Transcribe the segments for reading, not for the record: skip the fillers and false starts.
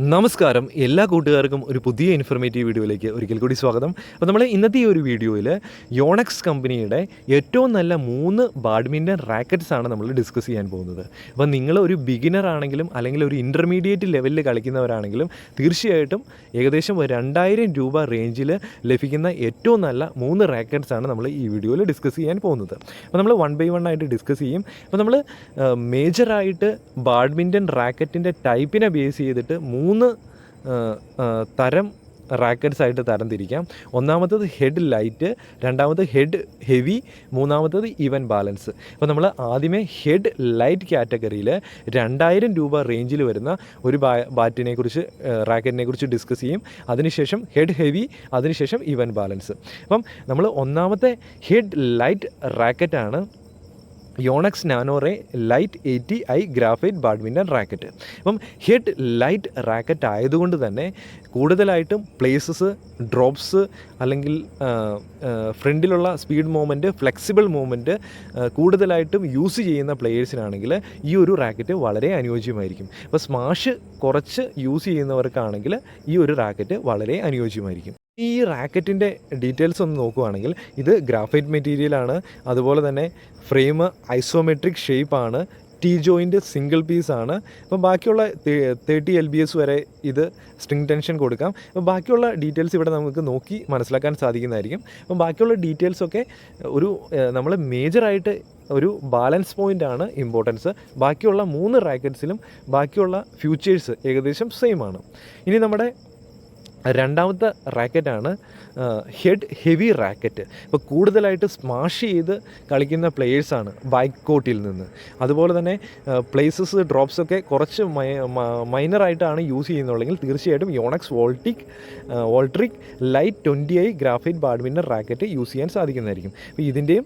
നമസ്കാരം, എല്ലാ കൂട്ടുകാർക്കും ഒരു പുതിയ ഇൻഫർമേറ്റീവ് വീഡിയോയിലേക്ക് ഒരിക്കൽ കൂടി സ്വാഗതം. അപ്പോൾ നമ്മൾ ഇന്നത്തെ ഈ ഒരു വീഡിയോയിൽ യോണെക്സ് കമ്പനിയുടെ ഏറ്റവും നല്ല 3 ബാഡ്മിൻ്റൺ റാക്കറ്റ്സ് ആണ് നമ്മൾ ഡിസ്കസ് ചെയ്യാൻ പോകുന്നത്. അപ്പോൾ നിങ്ങൾ ഒരു ബിഗിനർ ആണെങ്കിലും അല്ലെങ്കിൽ ഒരു ഇൻ്റർമീഡിയറ്റ് ലെവലിൽ കളിക്കുന്നവരാണെങ്കിലും തീർച്ചയായിട്ടും ഏകദേശം 2000 രൂപ റേഞ്ചിൽ ലഭിക്കുന്ന ഏറ്റവും നല്ല 3 റാക്കറ്റ്സ് ആണ് നമ്മൾ ഈ വീഡിയോയിൽ ഡിസ്കസ് ചെയ്യാൻ പോകുന്നത്. അപ്പോൾ നമ്മൾ 1 by 1 ആയിട്ട് ഡിസ്കസ് ചെയ്യും. അപ്പോൾ നമ്മൾ മേജറായിട്ട് ബാഡ്മിൻ്റൺ റാക്കറ്റിൻ്റെ ടൈപ്പിനെ ബേസ് ചെയ്തിട്ട് 3 തരം റാക്കറ്റ്സ് ആയിട്ട് തരം തിരിക്കാം. ഒന്നാമത്തത് ഹെഡ് ലൈറ്റ്, രണ്ടാമത് ഹെഡ് ഹെവി, മൂന്നാമത്തത് ഈവൻ ബാലൻസ്. അപ്പോൾ നമ്മൾ ആദ്യമേ ഹെഡ് ലൈറ്റ് കാറ്റഗറിയിൽ 2000 രൂപ റേഞ്ചിൽ വരുന്ന ഒരു റാക്കറ്റിനെ കുറിച്ച് ഡിസ്കസ് ചെയ്യും. അതിനുശേഷം ഹെഡ് ഹെവി, അതിനുശേഷം ഈവൻ ബാലൻസ്. അപ്പം നമ്മൾ ഒന്നാമത്തെ ഹെഡ് ലൈറ്റ് റാക്കറ്റാണ് Yonex nanoray light 80i graphite badminton racket. അപ്പം ഹെഡ് ലൈറ്റ് റാക്കറ്റ് ആയതുകൊണ്ട് തന്നെ കൂടുതലായിട്ടും പ്ലേസസ്, ഡ്രോപ്സ് അല്ലെങ്കിൽ ഫ്രണ്ടിലുള്ള സ്പീഡ് മൂവ്മെൻറ്റ്, ഫ്ലെക്സിബിൾ മൂവ്മെൻറ്റ് കൂടുതലായിട്ടും യൂസ് ചെയ്യുന്ന പ്ലെയേഴ്സിനാണെങ്കിൽ ഈ ഒരു റാക്കറ്റ് വളരെ അനുയോജ്യമായിരിക്കും. അപ്പോൾ സ്മാഷ് കുറച്ച് യൂസ് ചെയ്യുന്നവർക്കാണെങ്കിൽ ഈ ഒരു റാക്കറ്റ് വളരെ അനുയോജ്യമായിരിക്കും. ഈ റാക്കറ്റിൻ്റെ ഡീറ്റെയിൽസ് ഒന്ന് നോക്കുകയാണെങ്കിൽ ഇത് ഗ്രാഫൈറ്റ് മെറ്റീരിയലാണ്. അതുപോലെ തന്നെ ഫ്രെയിം ഐസോമെട്രിക് ഷേപ്പാണ്. ടീ ജോയിൻറ്റ് സിംഗിൾ പീസാണ്. അപ്പം ബാക്കിയുള്ള 30 lbs വരെ ഇത് സ്ട്രിങ് ടെൻഷൻ കൊടുക്കാം. അപ്പം ബാക്കിയുള്ള ഡീറ്റെയിൽസ് ഇവിടെ നമുക്ക് നോക്കി മനസ്സിലാക്കാൻ സാധിക്കുന്നതായിരിക്കും. അപ്പം ബാക്കിയുള്ള ഡീറ്റെയിൽസൊക്കെ നമ്മൾ മേജറായിട്ട് ഒരു ബാലൻസ് പോയിൻ്റാണ് ഇമ്പോർട്ടൻസ്. ബാക്കിയുള്ള 3 റാക്കറ്റ്സിലും ബാക്കിയുള്ള ഫ്യൂച്ചേഴ്സ് ഏകദേശം സെയിം ആണ്. ഇനി നമ്മുടെ രണ്ടാമത്തെ റാക്കറ്റാണ് ഹെഡ് ഹെവി റാക്കറ്റ്. ഇപ്പോൾ കൂടുതലായിട്ട് സ്മാഷ് ചെയ്ത് കളിക്കുന്ന പ്ലെയേഴ്സാണ് ബാക്ക് കോർട്ടിൽ നിന്ന്. അതുപോലെ തന്നെ പ്ലേസസ്, ഡ്രോപ്സൊക്കെ കുറച്ച് മൈനറായിട്ടാണ് യൂസ് ചെയ്യുന്നുള്ളെങ്കിൽ തീർച്ചയായിട്ടും Yonex Voltric light 20i graphite badminton racket use ചെയ്യാൻ സാധിക്കുന്നതായിരിക്കും. അപ്പോൾ ഇതിൻ്റെയും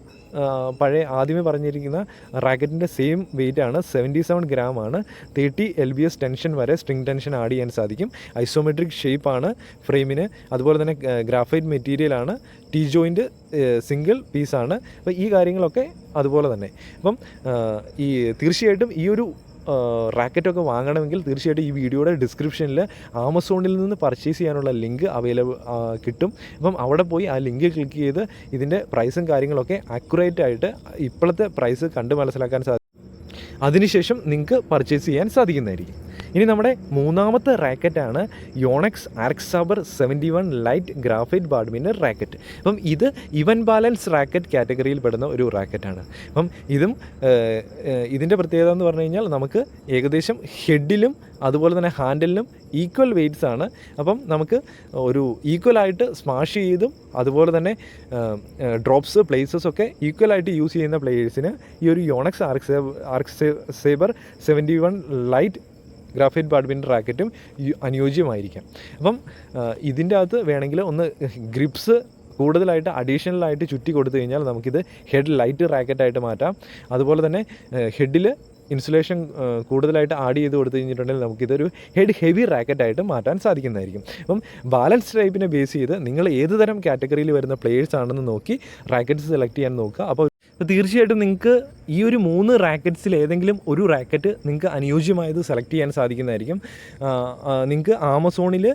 പഴയ ആദ്യമേ പറഞ്ഞിരിക്കുന്ന റാക്കറ്റിൻ്റെ സെയിം വെയിറ്റ് ആണ്, 77 ഗ്രാമാണ്. 30 lbs ടെൻഷൻ വരെ സ്ട്രിങ് ടെൻഷൻ ആഡ് ചെയ്യാൻ സാധിക്കും. ഐസോമെട്രിക് ഷേപ്പാണ് ഫ്രെയിമിന്. അതുപോലെ തന്നെ ഗ്രാഫൈറ്റ് മെറ്റീരിയലാണ്. ടീ ജോയിൻറ്റ് സിംഗിൾ പീസാണ്. അപ്പോൾ ഈ കാര്യങ്ങളൊക്കെ അതുപോലെ തന്നെ. അപ്പം തീർച്ചയായിട്ടും ഈ ഒരു റാക്കറ്റൊക്കെ വാങ്ങണമെങ്കിൽ തീർച്ചയായിട്ടും ഈ വീഡിയോയുടെ ഡിസ്ക്രിപ്ഷനിൽ ആമസോണിൽ നിന്ന് പർച്ചേസ് ചെയ്യാനുള്ള ലിങ്ക് അവൈലബിൾ കിട്ടും. അപ്പം അവിടെ പോയി ആ ലിങ്ക് ക്ലിക്ക് ചെയ്ത് ഇതിൻ്റെ പ്രൈസും കാര്യങ്ങളൊക്കെ അക്യുറേറ്റ് ആയിട്ട് ഇപ്പോഴത്തെ പ്രൈസ് കണ്ട് മനസ്സിലാക്കാൻ സാധിക്കും. അതിനുശേഷം നിങ്ങൾക്ക് പർച്ചേസ് ചെയ്യാൻ സാധിക്കുന്നതായിരിക്കും. ഇനി നമ്മുടെ മൂന്നാമത്തെ റാക്കറ്റാണ് യോണെക്സ് ആർക്സാബർ 71 ലൈറ്റ് ഗ്രാഫൈറ്റ് ബാഡ്മിൻ്റൺ റാക്കറ്റ്. അപ്പം ഇത് ഈവൻ ബാലൻസ് റാക്കറ്റ് കാറ്റഗറിയിൽ പെടുന്ന ഒരു റാക്കറ്റാണ്. അപ്പം ഇതിൻ്റെ പ്രത്യേകത എന്ന് പറഞ്ഞു കഴിഞ്ഞാൽ നമുക്ക് ഏകദേശം ഹെഡിലും അതുപോലെ തന്നെ ഹാൻഡിലിനും ഈക്വൽ വെയ്റ്റ്സ് ആണ്. അപ്പം നമുക്ക് ഒരു ഈക്വലായിട്ട് സ്മാഷ് ചെയ്തും അതുപോലെ തന്നെ ഡ്രോപ്സ്, പ്ലേസസ് ഒക്കെ ഈക്വലായിട്ട് യൂസ് ചെയ്യുന്ന പ്ലേയേഴ്സിന് ഈ ഒരു യോണെക്സ് ആർക്സേബർ 71 ലൈറ്റ് ഗ്രാഫൈറ്റ് ബാഡ്മിൻ്റൺ റാക്കറ്റും അനുയോജ്യമായിരിക്കാം. അപ്പം ഇതിൻ്റെ അകത്ത് വേണമെങ്കിൽ ഒന്ന് ഗ്രിപ്സ് കൂടുതലായിട്ട് അഡീഷണലായിട്ട് ചുറ്റി കൊടുത്തു കഴിഞ്ഞാൽ നമുക്കിത് ഹെഡ് ലൈറ്റ് റാക്കറ്റായിട്ട് മാറ്റാം. അതുപോലെ തന്നെ ഹെഡിൽ ഇൻസുലേഷൻ കൂടുതലായിട്ട് ആഡ് ചെയ്ത് കൊടുത്തു കഴിഞ്ഞിട്ടുണ്ടെങ്കിൽ നമുക്കിതൊരു ഹെഡ് ഹെവി റാക്കറ്റായിട്ട് മാറ്റാൻ സാധിക്കുന്നതായിരിക്കും. അപ്പം ബാലൻസ് ടൈപ്പിനെ ബേസ് ചെയ്ത് നിങ്ങൾ ഏത് തരം കാറ്റഗറിയിൽ വരുന്ന പ്ലേയേഴ്സ് ആണെന്ന് നോക്കി റാക്കറ്റ്സ് സെലക്ട് ചെയ്യാൻ നോക്കുക. അപ്പോൾ തീർച്ചയായിട്ടും നിങ്ങൾക്ക് ഈ ഒരു 3 റാക്കറ്റ്സിൽ ഏതെങ്കിലും ഒരു റാക്കറ്റ് നിങ്ങൾക്ക് അനുയോജ്യമായത് സെലക്ട് ചെയ്യാൻ സാധിക്കുന്നതായിരിക്കും. നിങ്ങൾക്ക് ആമസോണിൽ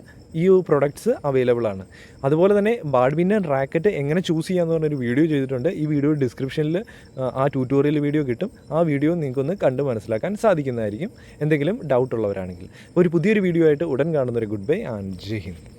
ഈ പ്രൊഡക്ട്സ് അവൈലബിൾ ആണ്. അതുപോലെ തന്നെ ബാഡ്മിൻ്റൺ റാക്കറ്റ് എങ്ങനെ ചൂസ് ചെയ്യാമെന്ന് പറഞ്ഞൊരു വീഡിയോ ചെയ്തിട്ടുണ്ട്. ഈ വീഡിയോ ഡിസ്ക്രിപ്ഷനിൽ ആ ട്യൂട്ടോറിയൽ വീഡിയോ കിട്ടും. ആ വീഡിയോ നിങ്ങൾക്കൊന്ന് കണ്ട് മനസ്സിലാക്കാൻ സാധിക്കുന്നതായിരിക്കും എന്തെങ്കിലും ഡൗട്ട് ഉള്ളവരാണെങ്കിൽ. ഒരു പുതിയൊരു വീഡിയോ ആയിട്ട് ഉടൻ കാണുന്നൊരു good bye and Jai Hind.